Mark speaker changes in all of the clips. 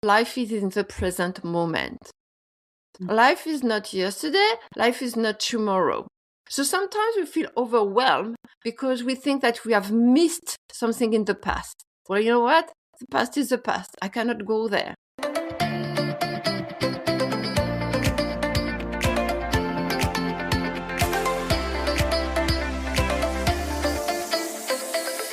Speaker 1: life is in the present moment. Life is not yesterday, life is not tomorrow. So sometimes we feel overwhelmed because we think that we have missed something in the past. Well, you know what? The past is the past. I cannot go there.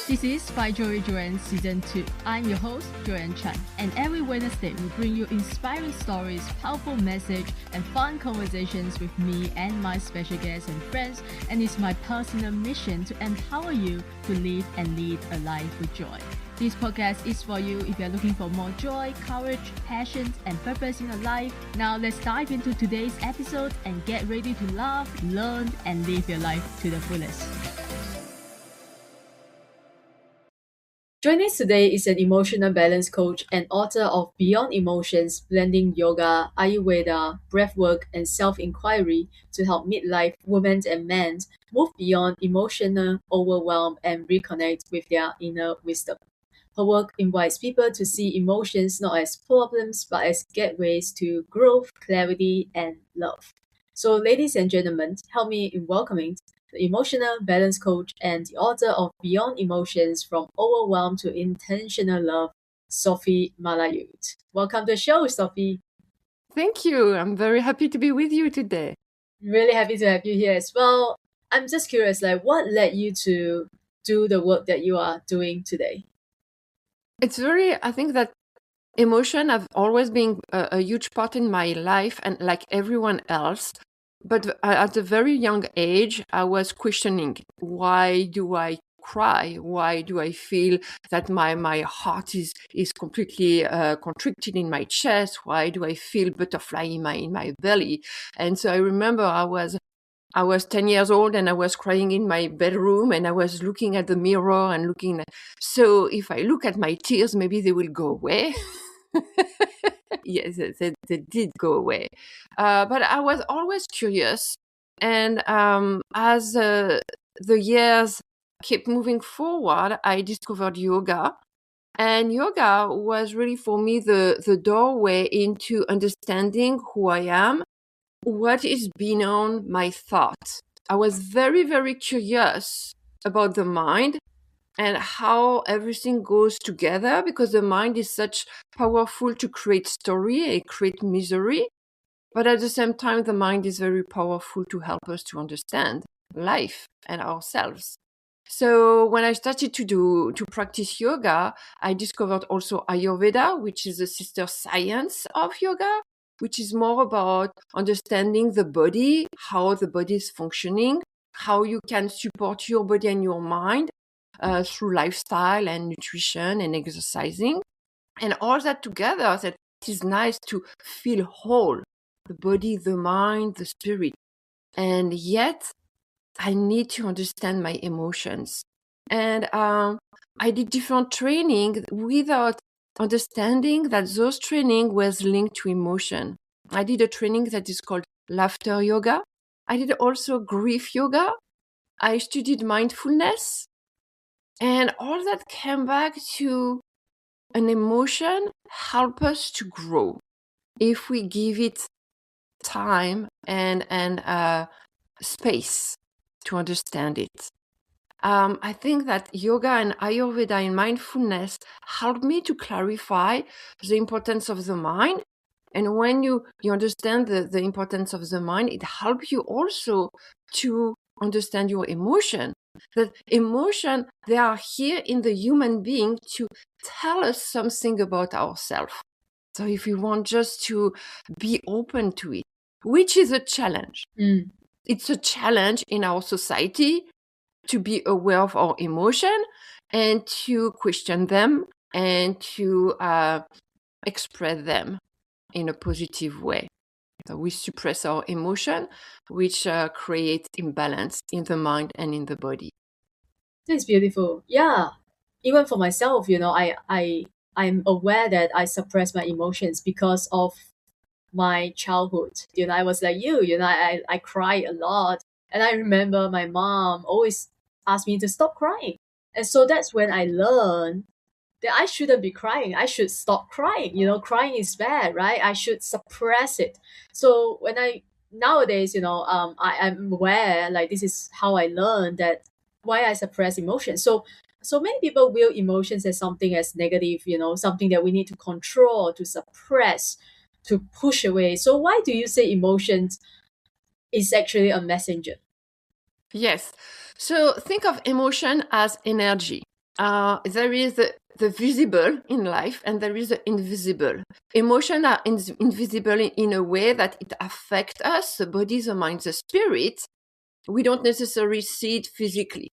Speaker 2: This is By Joyan Season 2. I'm your host, Joyan Chan, and every Wednesday we bring you inspiring stories, powerful message, and fun conversations with me and my special guests and friends, and it's my personal mission to empower you to live and lead a life with joy. This podcast is for you if you're looking for more joy, courage, passion, and purpose in your life. Now let's dive into today's episode and get ready to laugh, learn, and live your life to the fullest. Joining us today is an emotional balance coach and author of Beyond Emotions, blending yoga, Ayurveda, breathwork, and self-inquiry to help midlife women and men move beyond emotional overwhelm and reconnect with their inner wisdom. Her work invites people to see emotions not as problems but as gateways to growth, clarity, and love. So, ladies and gentlemen, help me in welcoming the emotional balance coach and the author of Beyond Emotions, From Overwhelm to Intentional Love, Sophie Malahieude. Welcome to the show, Sophie.
Speaker 1: Thank you. I'm very happy to be with you today.
Speaker 2: Really happy to have you here as well. I'm just curious, what led you to do the work that you are doing today?
Speaker 1: I think that emotion have always been a huge part in my life, and like everyone else. But at a very young age, I was questioning, why do I cry? Why do I feel that my heart is completely constricted in my chest? Why do I feel butterfly in my belly? And so I remember I was 10 years old and I was crying in my bedroom and I was looking at the mirror and so if I look at my tears, maybe they will go away. Yes, they did go away. But I was always curious. And as the years kept moving forward, I discovered yoga. And yoga was really for me the doorway into understanding who I am, what is beyond my thoughts. I was very, very curious about the mind and how everything goes together, because the mind is such powerful to create story and create misery. But at the same time, the mind is very powerful to help us to understand life and ourselves. So when I started to practice yoga, I discovered also Ayurveda, which is a sister science of yoga, which is more about understanding the body, how the body is functioning, how you can support your body and your mind through lifestyle and nutrition and exercising. And all that together, that it is nice to feel whole, the body, the mind, the spirit. And yet, I need to understand my emotions. And I did different training without understanding that those training was linked to emotion. I did a training that is called laughter yoga. I did also grief yoga. I studied mindfulness. And all that came back to an emotion help us to grow if we give it time and space to understand it. I think that yoga and Ayurveda and mindfulness helped me to clarify the importance of the mind. And when you understand the importance of the mind, it helps you also to understand your emotion. That emotion, they are here in the human being to tell us something about ourselves. So if we want just to be open to it, which is a challenge. It's a challenge in our society to be aware of our emotion and to question them and to express them in a positive way. So we suppress our emotion, which creates imbalance in the mind and in the body.
Speaker 2: That's beautiful. Yeah. Even for myself, I'm aware that I suppress my emotions because of my childhood. I was like you, I cry a lot. And I remember my mom always asked me to stop crying. And so that's when I learned that I shouldn't be crying. I should stop crying. Crying is bad, right? I should suppress it. So when I nowadays, I'm aware, like, this is how I learned that why I suppress emotions. So many people view emotions as something as negative, something that we need to control, to suppress, to push away. So why do you say emotions is actually a messenger?
Speaker 1: Yes. So think of emotion as energy. There is the visible in life and there is the invisible. Emotion are invisible in a way that it affects us, the body, the mind, the spirit. We don't necessarily see it physically.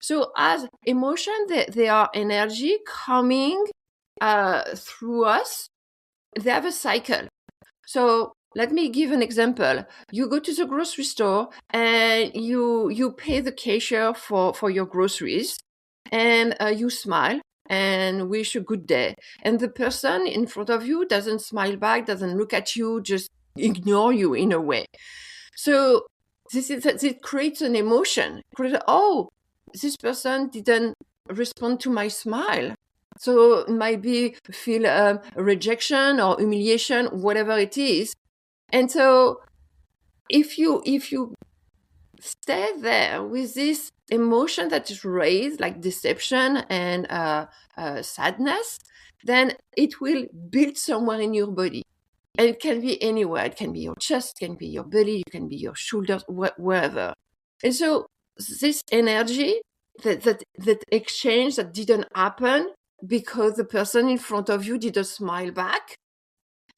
Speaker 1: So as emotion, they are energy coming through us. They have a cycle. So let me give an example. You go to the grocery store and you pay the cashier for your groceries, and you smile and wish a good day. And the person in front of you doesn't smile back, doesn't look at you, just ignore you in a way. So it creates an emotion. Oh, this person didn't respond to my smile. So it might be feel rejection or humiliation, whatever it is. And so if you stay there with this emotion that is raised, like deception and sadness, then it will build somewhere in your body. And it can be anywhere. It can be your chest, it can be your belly, it can be your shoulders, wherever. And so this energy, that exchange that didn't happen because the person in front of you didn't smile back,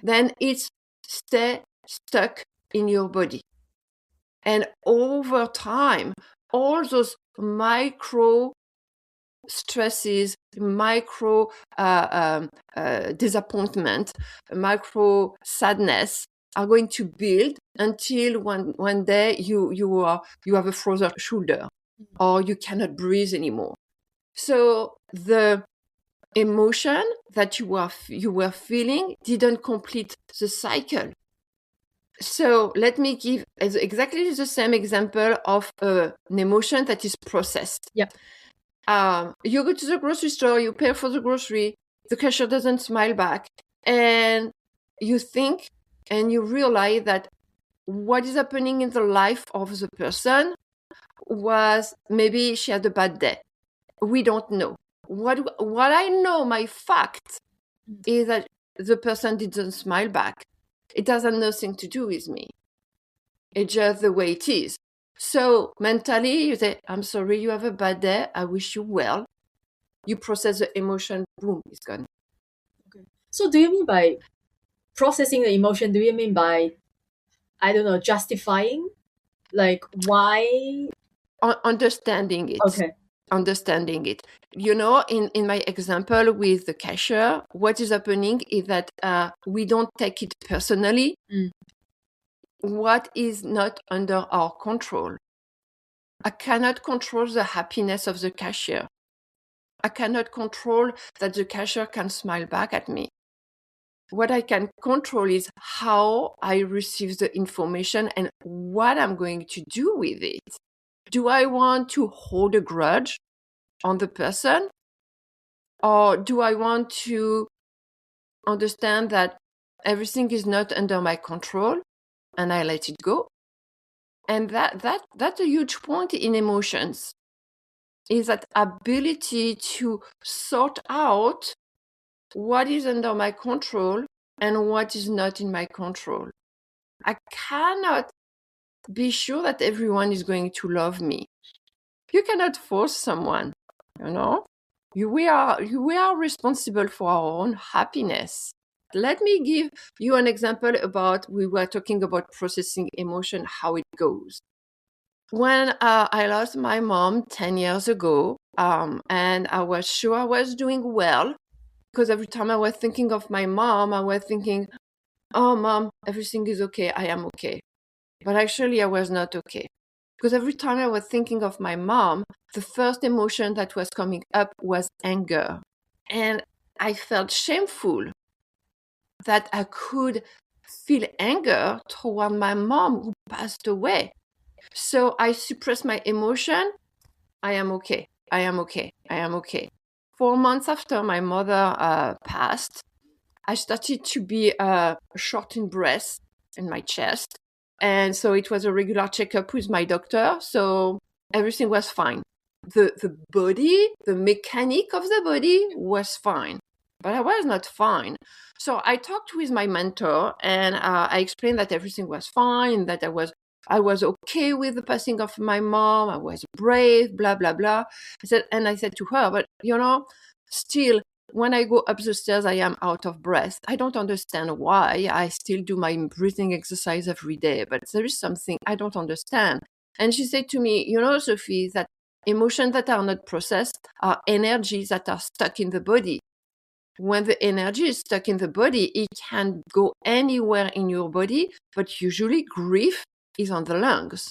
Speaker 1: then it's stuck in your body. And over time, all those micro stresses, micro disappointment, micro sadness are going to build until one day you have a frozen shoulder or you cannot breathe anymore. So the emotion that you were feeling didn't complete the cycle. So let me give exactly the same example of an emotion that is processed.
Speaker 2: Yep.
Speaker 1: You go to the grocery store, you pay for the grocery, the cashier doesn't smile back, and you think and you realize that what is happening in the life of the person was maybe she had a bad day. We don't know. What I know, my fact, is that the person didn't smile back. It has nothing to do with me. It's just the way it is. So mentally, you say, I'm sorry you have a bad day. I wish you well. You process the emotion, boom, it's gone.
Speaker 2: Okay. So do you mean by processing the emotion, do you mean by, I don't know, justifying? Like, why?
Speaker 1: Understanding it.
Speaker 2: Okay.
Speaker 1: Understanding it. In my example with the cashier, what is happening is that we don't take it personally. What is not under our control. I cannot control the happiness of the cashier. I cannot control that the cashier can smile back at me. What I can control is how I receive the information and what I'm going to do with it. Do I want to hold a grudge on the person? Or do I want to understand that everything is not under my control and I let it go? And that's a huge point in emotions, is that ability to sort out what is under my control and what is not in my control. I cannot be sure that everyone is going to love me. You cannot force someone, we are responsible for our own happiness. Let me give you an example about, we were talking about processing emotion, how it goes. When I lost my mom 10 years ago, and I was sure I was doing well, because every time I was thinking of my mom, I was thinking, oh, Mom, everything is okay. I am okay. But actually, I was not okay. Because every time I was thinking of my mom, the first emotion that was coming up was anger. And I felt shameful that I could feel anger toward my mom who passed away. So I suppressed my emotion. I am okay. I am okay. I am okay. 4 months after my mother passed, I started to be short in breath in my chest. And so it was a regular checkup with my doctor. So everything was fine. The body, the mechanic of the body was fine, but I was not fine. So I talked with my mentor and I explained that everything was fine, that I was okay with the passing of my mom. I was brave, blah, blah, blah. I said to her, but still, when I go up the stairs, I am out of breath. I don't understand why. I still do my breathing exercise every day, but there is something I don't understand. And she said to me, Sophie, that emotions that are not processed are energies that are stuck in the body. When the energy is stuck in the body, it can go anywhere in your body, but usually grief is on the lungs.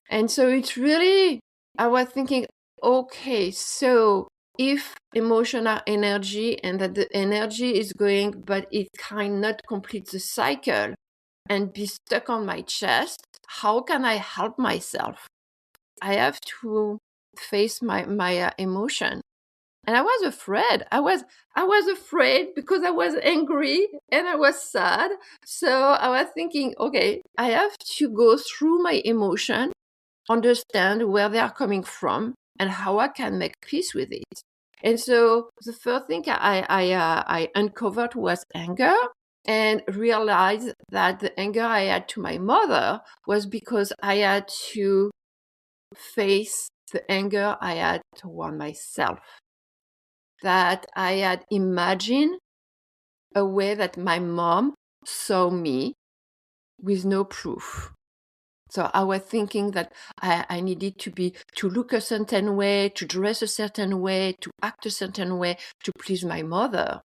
Speaker 1: And so it's really, I was thinking, okay, so if emotion are energy and that the energy is going, but it cannot complete the cycle and be stuck on my chest, how can I help myself? I have to face my emotion. And I was afraid. I was afraid because I was angry and I was sad. So I was thinking, okay, I have to go through my emotion, understand where they are coming from and how I can make peace with it. And so the first thing I uncovered was anger, and realized that the anger I had to my mother was because I had to face the anger I had toward myself. That I had imagined a way that my mom saw me with no proof. So I was thinking that I needed to look a certain way, to dress a certain way, to act a certain way to please my mother.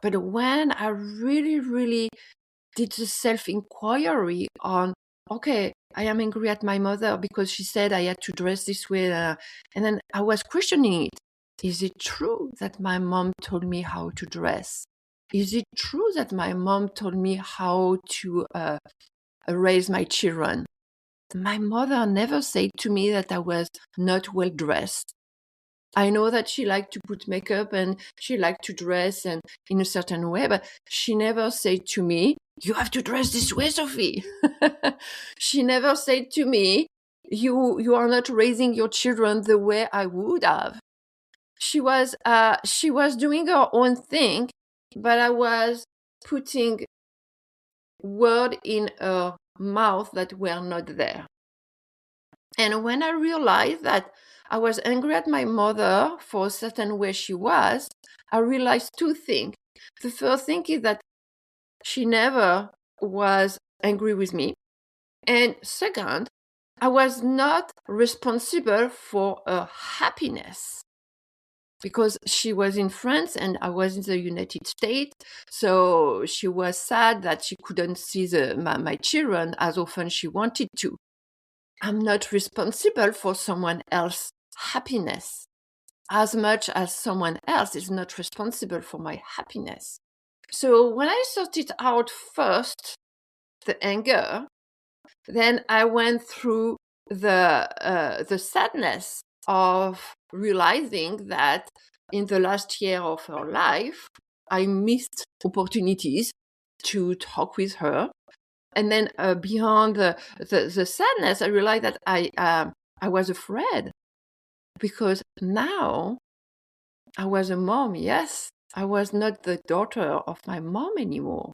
Speaker 1: But when I really, really did the self-inquiry on, okay, I am angry at my mother because she said I had to dress this way. And then I was questioning it. Is it true that my mom told me how to dress? Is it true that my mom told me how to raise my children? My mother never said to me that I was not well dressed. I know that she liked to put makeup and she liked to dress and in a certain way, but she never said to me, you have to dress this way, Sophie. She never said to me, you are not raising your children the way I would have. She was doing her own thing, but I was putting words in her mouth that were not there. And when I realized that I was angry at my mother for a certain way she was, I realized two things. The first thing is that she never was angry with me. And second, I was not responsible for her happiness because she was in France and I was in the United States. So she was sad that she couldn't see my children as often as she wanted to. I'm not responsible for someone else's happiness as much as someone else is not responsible for my happiness. So when I sorted out first the anger, then I went through the sadness of realizing that in the last year of her life, I missed opportunities to talk with her. And then beyond the sadness, I realized that I was afraid because now I was a mom. Yes, I was not the daughter of my mom anymore.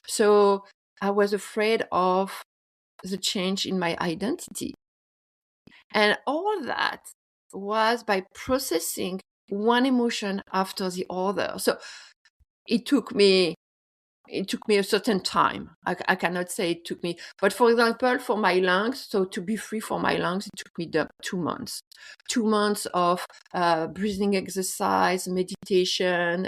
Speaker 1: So I was afraid of the change in my identity. And all that was by processing one emotion after the other. So it took me a certain time. I cannot say it took me, but for example, for my lungs, so to be free for my lungs, it took me 2 months. 2 months of breathing exercise, meditation.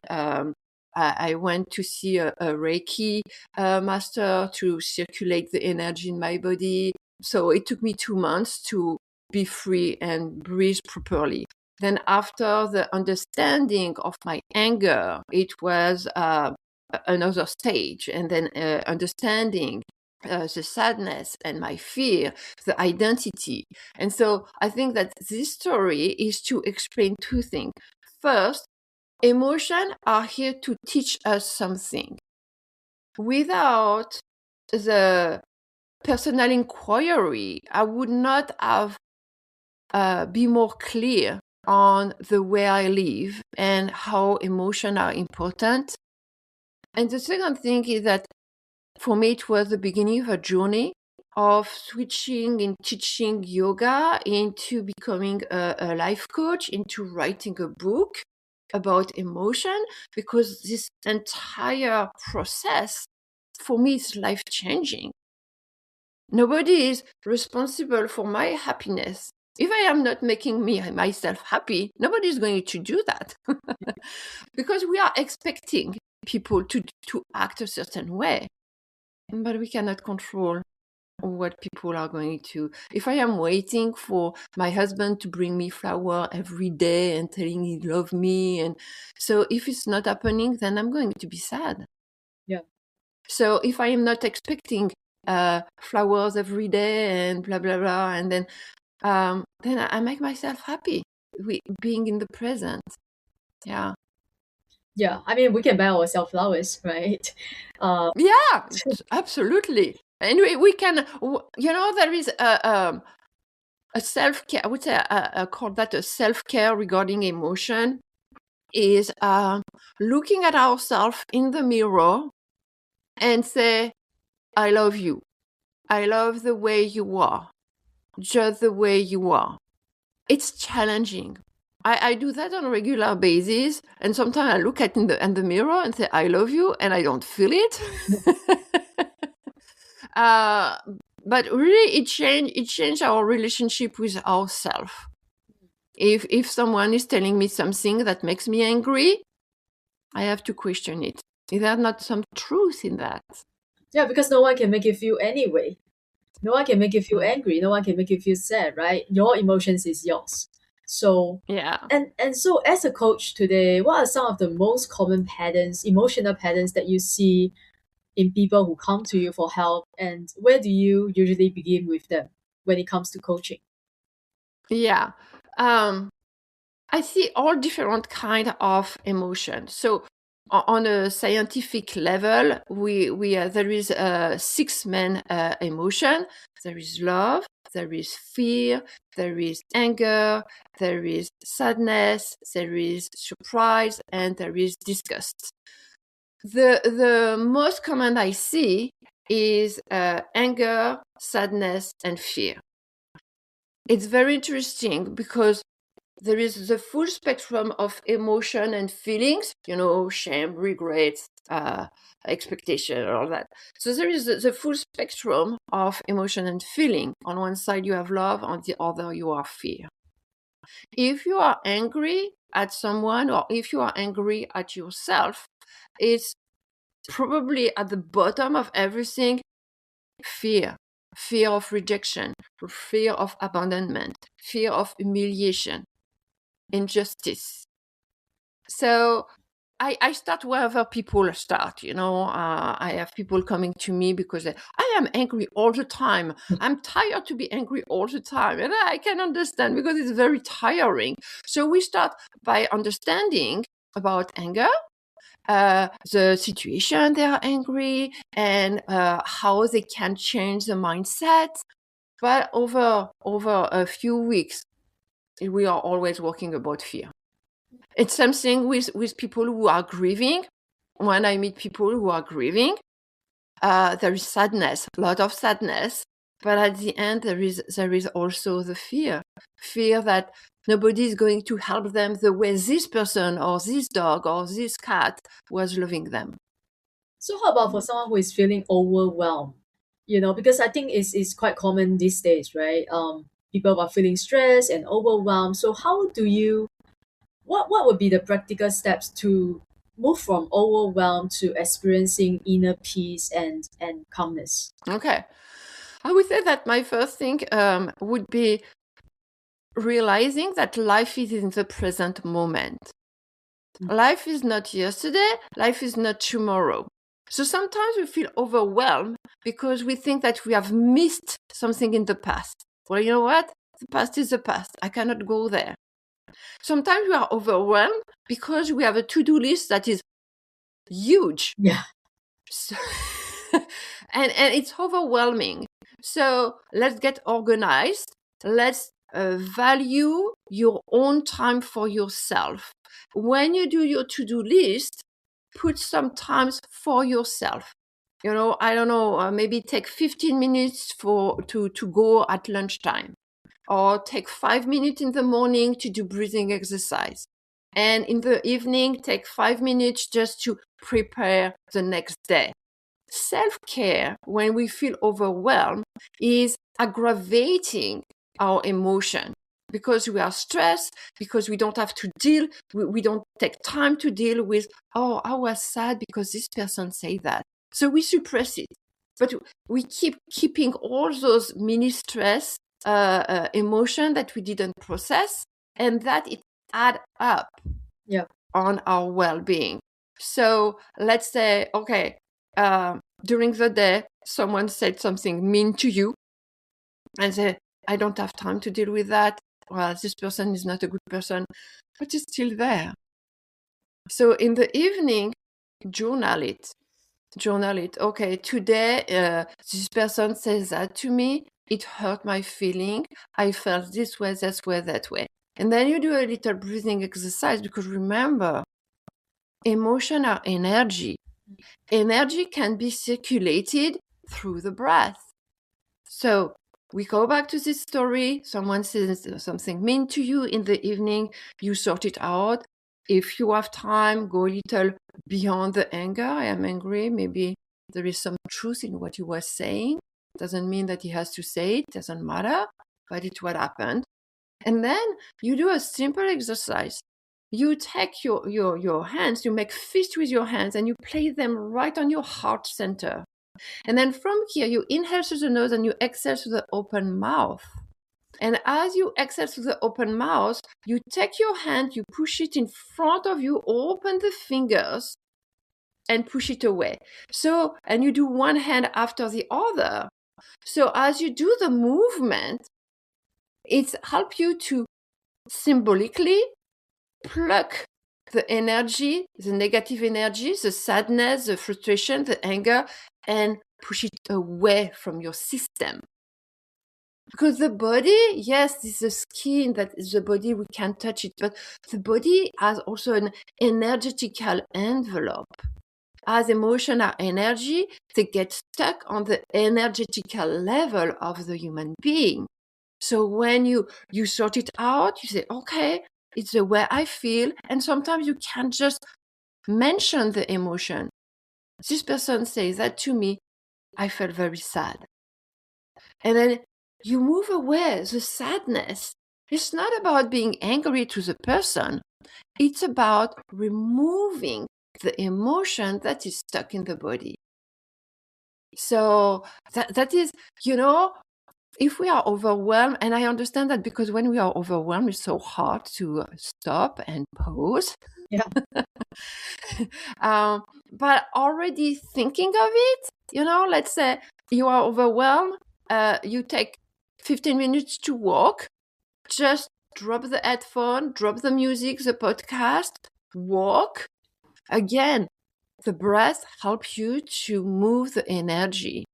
Speaker 1: I went to see a Reiki master to circulate the energy in my body. So it took me 2 months to be free and breathe properly. Then after the understanding of my anger, it was another stage, and then understanding the sadness and my fear, the identity. And so I think that this story is to explain two things. First, emotions are here to teach us something. Without the personal inquiry, I would not have be more clear on the way I live and how emotions are important. And the second thing is that for me, it was the beginning of a journey of switching and teaching yoga into becoming a life coach, into writing a book about emotion, because this entire process for me is life-changing. Nobody is responsible for my happiness. If I am not making myself happy, nobody is going to do that. Because we are expecting people to act a certain way, but we cannot control what people are going to. If I am waiting for my husband to bring me flower every day and telling he loves me, and so if it's not happening, then I'm going to be sad.
Speaker 2: Yeah.
Speaker 1: So if I am not expecting flowers every day and blah blah blah, and then I make myself happy being in the present. Yeah.
Speaker 2: Yeah, I mean, we can buy ourselves flowers, right?
Speaker 1: Yeah, absolutely. Anyway, we can, there is a self-care, I would say, I call that a self-care regarding emotion, is looking at ourselves in the mirror and say, I love you. I love the way you are, just the way you are. It's challenging. I do that on a regular basis, and sometimes I look in the mirror and say, I love you, and I don't feel it. But really, it changed our relationship with ourselves. If someone is telling me something that makes me angry, I have to question it. Is there not some truth in that?
Speaker 2: Yeah, because no one can make you feel anyway. No one can make you feel angry. No one can make you feel sad, right? Your emotions is yours. So
Speaker 1: Yeah.
Speaker 2: and so as a coach today, what are some of the most common patterns, emotional patterns that you see in people who come to you for help, and where do you usually begin with them when it comes to coaching?
Speaker 1: Yeah. I see all different kind of emotions. So on a scientific level, there is 6 main emotion. There is love, there is fear, there is anger, there is sadness, there is surprise, and there is disgust. The most common I see is anger, sadness, and fear. It's very interesting because there is the full spectrum of emotion and feelings, shame, regret, expectation, all that. So there is the full spectrum of emotion and feeling. On one side, you have love, on the other, you are fear. If you are angry at someone, or if you are angry at yourself, it's probably at the bottom of everything, fear of rejection, fear of abandonment, fear of humiliation, injustice. So I start wherever people start, I have people coming to me because I am angry all the time. I'm tired to be angry all the time. And I can understand because it's very tiring. So we start by understanding about anger, the situation they are angry, and how they can change the mindset. But over a few weeks, we are always working about fear. It's something with people who are grieving. When I meet people who are grieving, there is sadness, a lot of sadness. But at the end, there is also the fear that nobody is going to help them the way this person or this dog or this cat was loving them.
Speaker 2: So how about for someone who is feeling overwhelmed? Because I think it's quite common these days, right? People are feeling stressed and overwhelmed. So how do you what would be the practical steps to move from overwhelm to experiencing inner peace and calmness?
Speaker 1: Okay. I would say that my first thing would be realizing that life is in the present moment. Life is not yesterday, life is not tomorrow. So sometimes we feel overwhelmed because we think that we have missed something in the past. Well, you know what? The past is the past. I cannot go there. Sometimes we are overwhelmed because we have a to-do list that is huge.
Speaker 2: Yeah.
Speaker 1: So and it's overwhelming. So let's get organized. Let's value your own time for yourself. When you do your to-do list, put some times for yourself. I don't know, maybe take 15 minutes to go at lunchtime, or take 5 minutes in the morning to do breathing exercise. And in the evening, take 5 minutes just to prepare the next day. Self-care, when we feel overwhelmed, is aggravating our emotion because we are stressed, because we don't have to deal, we don't take time to deal with, oh, I was sad because this person said that. So we suppress it. But we keep keeping all those mini stress emotion that we didn't process, and that it add up on our well-being. So let's say, okay, during the day, someone said something mean to you, and say, I don't have time to deal with that. Well, this person is not a good person, but it's still there. So in the evening, journal it. Okay, today, this person says that to me. It hurt my feeling. I felt this way, that way. And then you do a little breathing exercise, because remember, emotion are energy. Energy can be circulated through the breath. So we go back to this story. Someone says something mean to you in the evening. You sort it out. If you have time, go a little beyond the anger. I am angry. Maybe there is some truth in what you were saying. Doesn't mean that he has to say it. Doesn't matter. But it's what happened. And then you do a simple exercise. You take your hands, you make fist with your hands, and you place them right on your heart center. And then from here, you inhale through the nose and you exhale through the open mouth. And as you exhale through the open mouth, you take your hand, you push it in front of you, open the fingers, and push it away. So, and you do one hand after the other. So as you do the movement, it helps you to symbolically pluck the energy, the negative energy, the sadness, the frustration, the anger, and push it away from your system. Because the body, yes, this is the skin, that is the body, we can't touch it, but the body has also an energetical envelope. As emotion are energy, they get stuck on the energetical level of the human being. So when you sort it out, you say, okay, it's the way I feel. And sometimes you can't just mention the emotion. This person says that to me, I felt very sad. And then you move away the sadness. It's not about being angry to the person. It's about removing the emotion that is stuck in the body. So that is, if we are overwhelmed, and I understand that, because when we are overwhelmed, it's so hard to stop and pause.
Speaker 2: Yeah.
Speaker 1: But already thinking of it, let's say you are overwhelmed, you take 15 minutes to walk, just drop the headphone, drop the music, the podcast, walk. Again, the breath helps you to move the energy.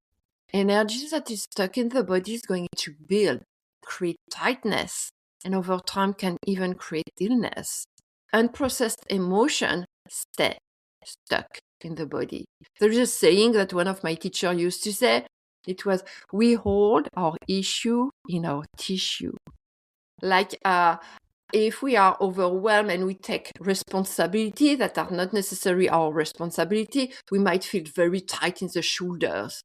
Speaker 1: Energy that is stuck in the body is going to build, create tightness, and over time can even create illness. Unprocessed emotion stay stuck in the body. There is a saying that one of my teachers used to say. It was, we hold our issue in our tissue. Like, if we are overwhelmed and we take responsibility that are not necessarily our responsibility, we might feel very tight in the shoulders.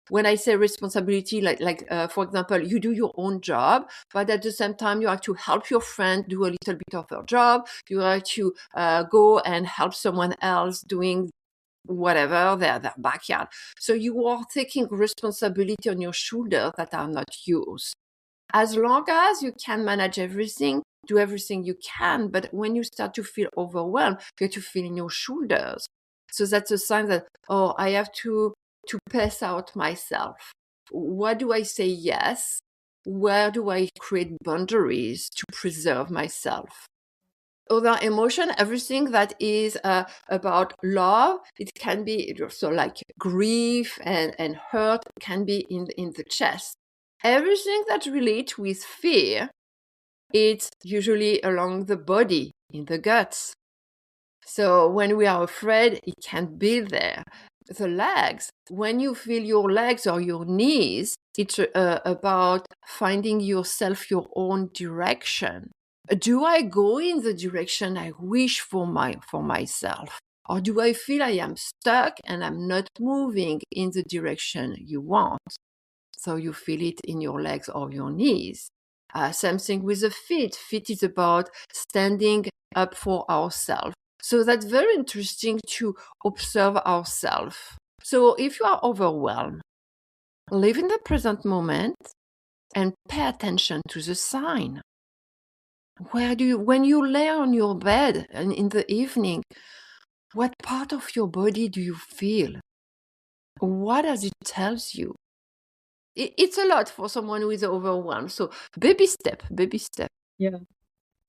Speaker 1: When I say responsibility, like for example, you do your own job, but at the same time, you have to help your friend do a little bit of her job. You have to go and help someone else doing whatever, their backyard. So you are taking responsibility on your shoulders that are not yours. As long as you can manage everything, do everything you can, but when you start to feel overwhelmed, you have to feel in your shoulders. So that's a sign that, I have to pace out myself. What do I say yes? Where do I create boundaries to preserve myself? other emotion, everything that is about love, it can be so like grief and hurt can be in the chest. Everything that relates with fear, it's usually along the body, in the guts. So when we are afraid, it can be there. The legs, when you feel your legs or your knees, it's about finding yourself, your own direction. Do I go in the direction I wish for myself? Or do I feel I am stuck and I'm not moving in the direction you want? So you feel it in your legs or your knees. Same thing with the feet. Feet is about standing up for ourselves. So that's very interesting to observe ourselves. So if you are overwhelmed, live in the present moment and pay attention to the sign. When you lay on your bed and in the evening, what part of your body do you feel? What does it tell you? It's a lot for someone who is overwhelmed. So baby step.
Speaker 2: Yeah.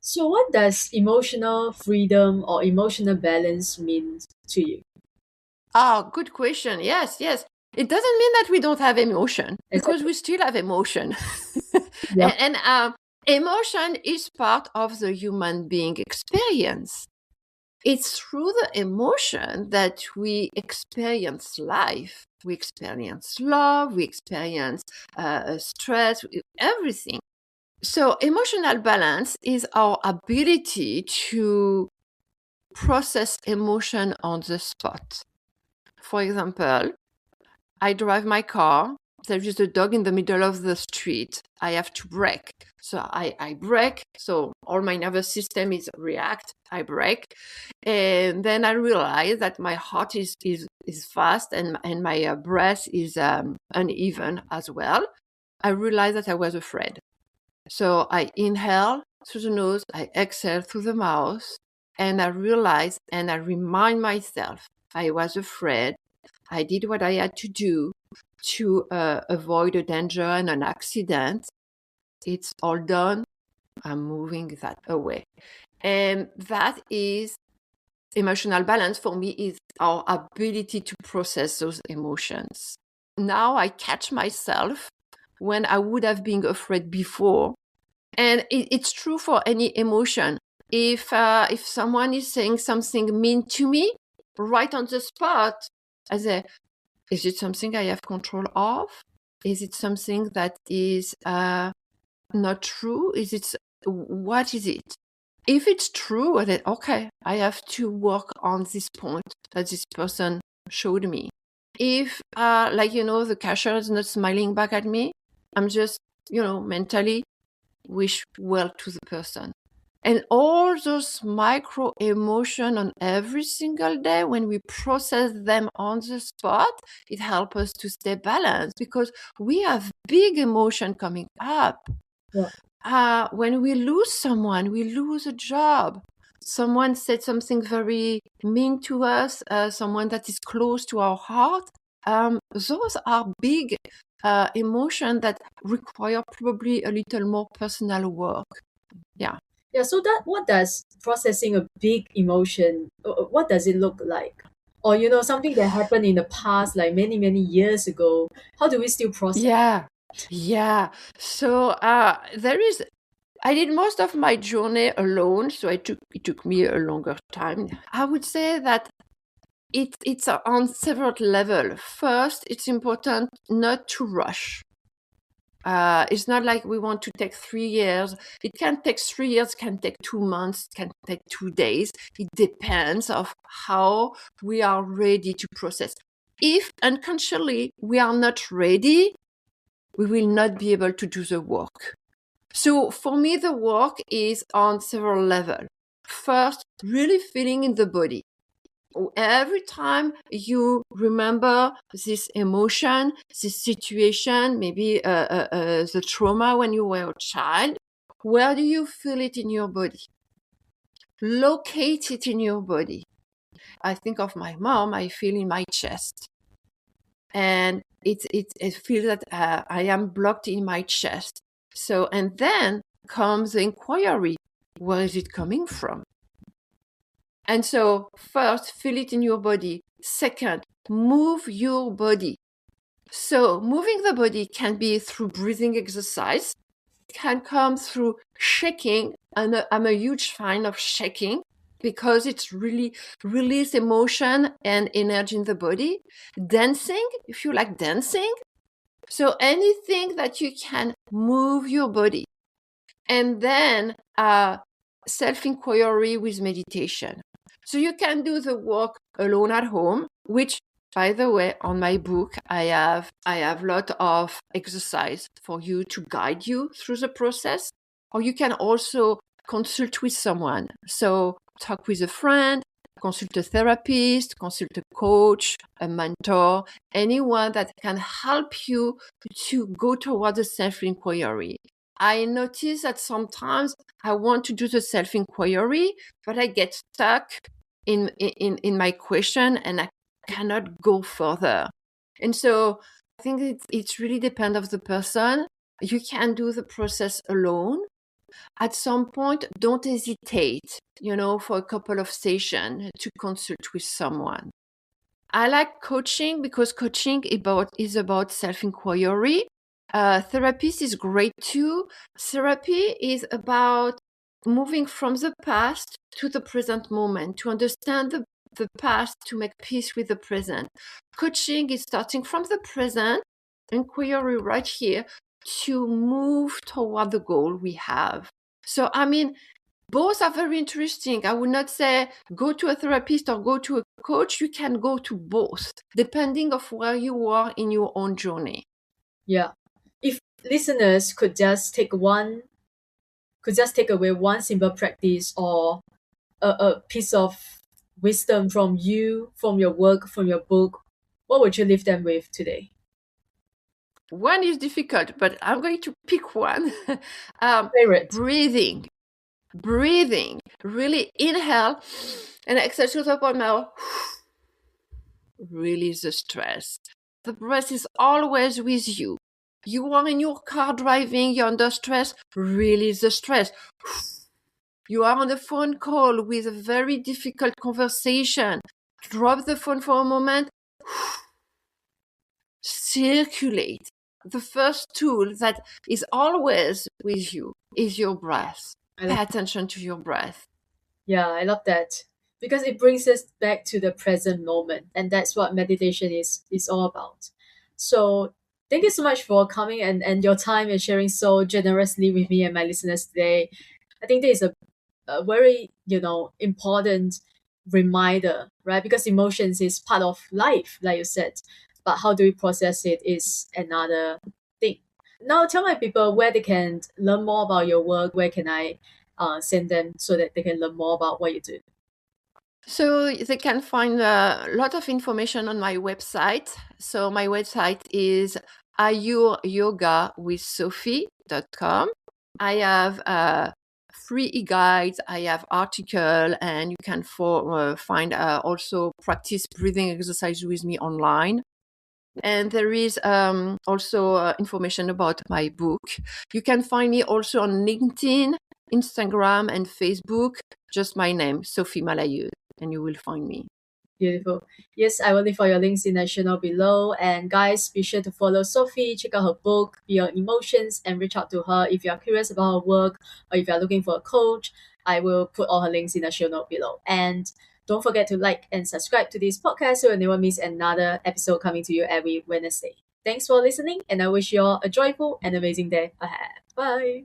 Speaker 2: So, what does emotional freedom or emotional balance mean to you?
Speaker 1: Good question. Yes. It doesn't mean that we don't have emotion, because we still have emotion.
Speaker 2: Yeah.
Speaker 1: and emotion is part of the human being experience. It's through the emotion that we experience life. We experience love, we experience stress, everything. So emotional balance is our ability to process emotion on the spot. For example, I drive my car. There is a dog in the middle of the street. I have to brake. So I brake. So all my nervous system is react. I brake. And then I realize that my heart is fast and my breath is uneven as well. I realized that I was afraid. So I inhale through the nose, I exhale through the mouth, and I realize and I remind myself I was afraid. I did what I had to do to avoid a danger and an accident. It's all done. I'm moving that away. And that is emotional balance for me, is our ability to process those emotions. Now I catch myself when I would have been afraid before. And it's true for any emotion. If someone is saying something mean to me, right on the spot, I say, is it something I have control of? Is it something that is not true? What is it? If it's true, then okay, I have to work on this point that this person showed me. If, the cashier is not smiling back at me, I'm just, mentally wish well to the person. And all those micro emotion on every single day, when we process them on the spot, it helps us to stay balanced, because we have big emotion coming up.
Speaker 2: Yeah.
Speaker 1: When we lose someone, we lose a job. Someone said something very mean to us, someone that is close to our heart. Those are big emotion that require probably a little more personal work. Yeah.
Speaker 2: Yeah, so what does processing a big emotion, what does it look like? Or something that happened in the past, like many, many years ago. How do we still process?
Speaker 1: Yeah. So I did most of my journey alone, so it took me a longer time. I would say that it's on several levels. First, it's important not to rush. It's not like we want to take 3 years. It can take 3 years, can take 2 months, can take 2 days. It depends of how we are ready to process. If unconsciously we are not ready, we will not be able to do the work. So for me, the work is on several levels. First, really feeling in the body. Every time you remember this emotion, this situation, maybe the trauma when you were a child, where do you feel it in your body? Locate it in your body. I think of my mom, I feel in my chest. And it feels that I am blocked in my chest. So, and then comes the inquiry. Where is it coming from? And so first, feel it in your body. Second, move your body. So moving the body can be through breathing exercise, can come through shaking. And I'm a huge fan of shaking because it's really release emotion and energy in the body. Dancing, if you like dancing. So anything that you can move your body. And then self-inquiry with meditation. So you can do the work alone at home, which, by the way, on my book, I have a lot of exercise for you to guide you through the process. Or you can also consult with someone. So talk with a friend, consult a therapist, consult a coach, a mentor, anyone that can help you to go toward the self-inquiry. I notice that sometimes I want to do the self-inquiry, but I get stuck in my question and I cannot go further. And so I think it really depends on the person. You can do the process alone. At some point, don't hesitate, for a couple of sessions to consult with someone. I like coaching because coaching is about self-inquiry. Therapist is great too. Therapy is about moving from the past to the present moment, to understand the past, to make peace with the present. Coaching is starting from the present, inquiry right here, to move toward the goal we have. So, both are very interesting. I would not say go to a therapist or go to a coach. You can go to both, depending of where you are in your own journey.
Speaker 2: Yeah. If listeners could just take away one simple practice or a piece of wisdom from you, from your work, from your book, what would you leave them with today?
Speaker 1: One is difficult, but I'm going to pick one.
Speaker 2: Favorite.
Speaker 1: Breathing. Really inhale and exhale to the bottom now. Release the stress. The breath is always with you. You are in your car driving, you're under stress, release the stress. You are on a phone call with a very difficult conversation. Drop the phone for a moment. Circulate. The first tool that is always with you is your breath. Pay attention to your breath.
Speaker 2: Yeah, I love that. Because it brings us back to the present moment. And that's what meditation is all about. So thank you so much for coming and your time and sharing so generously with me and my listeners today. I think this is a very, important reminder, right? Because emotions is part of life, like you said. But how do we process it is another thing. Now tell my people where they can learn more about your work. Where can I send them so that they can learn more about what you do?
Speaker 1: So they can find a lot of information on my website. So my website is ayuryogawithsophie.com. I have free e-guides, I have article, and you can find also practice breathing exercise with me online. And there is also information about my book. You can find me also on LinkedIn, Instagram, and Facebook. Just my name, Sophie Malahieude, and you will find me.
Speaker 2: Beautiful. Yes, I will leave all your links in the show note below. And guys, be sure to follow Sophie, check out her book, Beyond Emotions, and reach out to her if you are curious about her work or if you are looking for a coach. I will put all her links in the show note below. And don't forget to like and subscribe to this podcast so you'll never miss another episode coming to you every Wednesday. Thanks for listening, and I wish you all a joyful and amazing day ahead. Bye.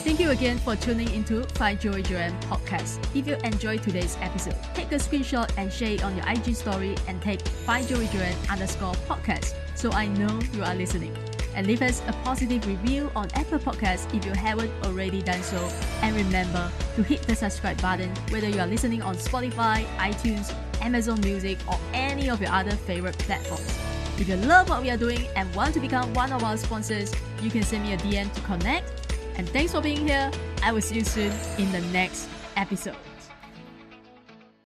Speaker 2: Thank you again for tuning into Find Joy Joyan podcast. If you enjoyed today's episode, take a screenshot and share it on your IG story and tag FindJoyJoyan_podcast so I know you are listening. And leave us a positive review on Apple Podcasts if you haven't already done so. And remember to hit the subscribe button whether you are listening on Spotify, iTunes, Amazon Music, or any of your other favorite platforms. If you love what we are doing and want to become one of our sponsors, you can send me a DM to connect. And thanks for being here. I will see you soon in the next episode.